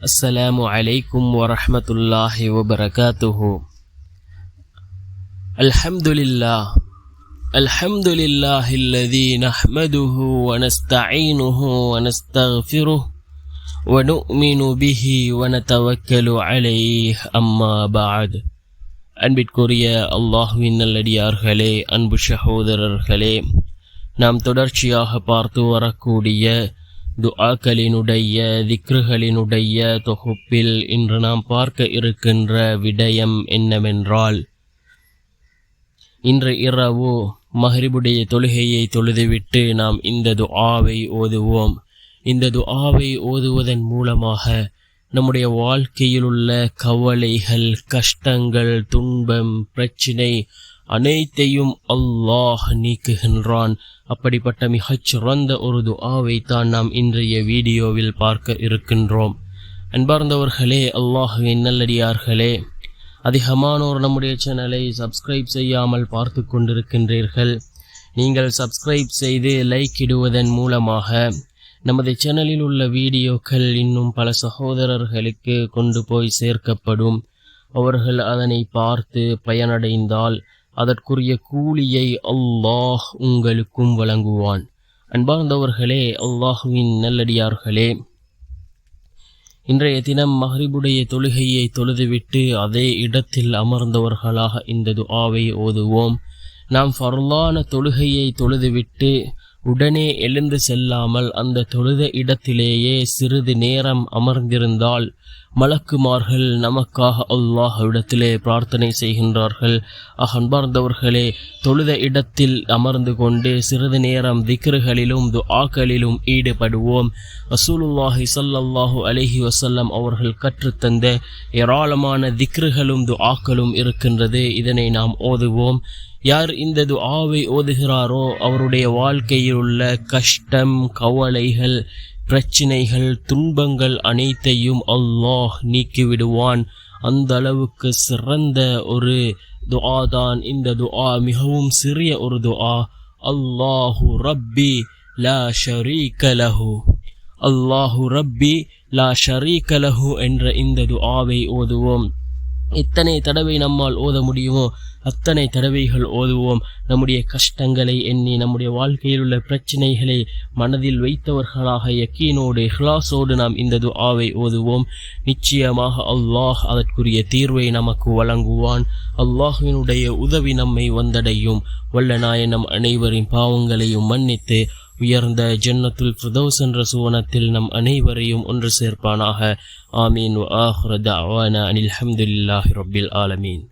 السلام عليكم ورحمة الله وبركاته. الحمد لله الذي نحمده ونستعينه ونستغفره ونؤمن به ونتوكل عليه أما بعد. அன்பிற்குரிய அல்லாஹ்வின் நல்லடியார்களே, அன்பு சகோதரர்களே, நாம் தொடர்ச்சியாக பார்த்து வரக்கூடிய துஆக்களினுடைய திக்ருகளினுடைய தொகுப்பில் இன்று நாம் பார்க்க இருக்கின்ற விடயம் என்னவென்றால், இன்று இரவு மஹ்ரிபுடைய தொழுகையை தொழுதுவிட்டு நாம் இந்த துஆவை ஓதுவோம். இந்த துஆவை ஓதுவதன் மூலமாக நம்முடைய வாழ்க்கையில் உள்ள கவலைகள், கஷ்டங்கள், துன்பம், பிரச்சினை அனைத்தையும் அல்லாஹ் நீக்குகின்றான். அப்படிப்பட்ட மிகச்சிறந்த ஒரு துஆவை தான் நாம் இன்றைய வீடியோவில் பார்க்க இருக்கின்றோம். அன்பார்ந்தவர்களே, அல்லாஹ்வின் நல்லடியார்களே, அதிகமானோர் நம்முடைய சேனலை சப்ஸ்கிரைப் செய்யாமல் பார்த்து கொண்டிருக்கின்றீர்கள். நீங்கள் சப்ஸ்கிரைப் செய்து லைக் இடுவதன் மூலமாக நமது சேனலில் உள்ள வீடியோக்கள் இன்னும் பல சகோதரர்களுக்கு கொண்டு போய் சேர்க்கப்படும். அவர்கள் அதனை பார்த்து பயனடைந்தால் அதற்குரிய கூலியை அல்லாஹ் உங்களுக்கும் வழங்குவான். அன்பார்ந்தவர்களே, அல்லாஹ்வின் நல்லடியார்களே, இன்றைய தினம் மஹ்ரிபுடைய தொழுகையை தொழுதுவிட்டு அதே இடத்தில் அமர்ந்தவர்களாக இந்த துஆவை ஓதுவோம். நாம் ஃபர்லான தொழுகையை தொழுதுவிட்டு உடனே எழுந்து செல்லாமல் அந்த தொழுத இடத்திலேயே சிறிது நேரம் அமர்ந்திருந்தால் மலக்குமார்கள் நமக்காக அல்லாஹ்விடத்திலே பிரார்த்தனை செய்கின்றார்கள். அன்பார்ந்தவர்களே, தொழுத இடத்தில் அமர்ந்து கொண்டு சிறிது நேரம் திக்ருகளிலும் துஆக்களிலும் ஈடுபடுவோம். ரசூலுல்லாஹி ஸல்லல்லாஹு அலைஹி வஸல்லம் அவர்கள் கற்றுத்தந்த ஏராளமான திக்ருகளும் துஆக்களும் இருக்கின்றது. இதனை நாம் ஓதுவோம். யார் இந்த துஆவை ஓதுகிறாரோ அவருடைய வாழ்க்கையில் உள்ள கஷ்டம், கவலைகள், பிரச்சினைகள், துன்பங்கள் அனைத்தையும் அல்லாஹ் நீக்கிவிடுவான். அந்த அளவுக்கு சிறந்த ஒரு துஆ தான் இந்த துஆ. மிகவும் சிறிய ஒரு துஆ. அல்லாஹு ரப்பி லா ஷரீக லஹு, அல்லாஹு ரப்பி லா ஷரீக லஹு என்ற இந்த துஆவை ஓதுவோம். எத்தனை தடவை நம்மால் ஓத முடியுமோ அத்தனை தடவைகள் ஓதுவோம். நம்முடைய கஷ்டங்களை எண்ணி, நம்முடைய வாழ்க்கையில் உள்ள பிரச்சனைகளை மனதில் வைத்தவர்களாக யக்கீனோடு, இஹ்லாஸோடு நாம் இந்த துஆவை ஓதுவோம். நிச்சயமாக அல்லாஹ் அதற்குரிய தீர்வை நமக்கு வழங்குவான். அல்லாஹ்வினுடைய உதவி நம்மை வந்தடையும். வல்ல நாயன் நம் அனைவரின் பாவங்களையும் மன்னித்து உயர்ந்த ஜன்னத்துல் ஃபிர்தௌஸ் என்ற சுவனத்தில் நம் அனைவரையும் ஒன்று சேர்ப்பானாக. ஆமீன். வ ஆகிரு தஅவானா அனில் ஹம்துலில்லாஹி ரப்பில் ஆலமீன்.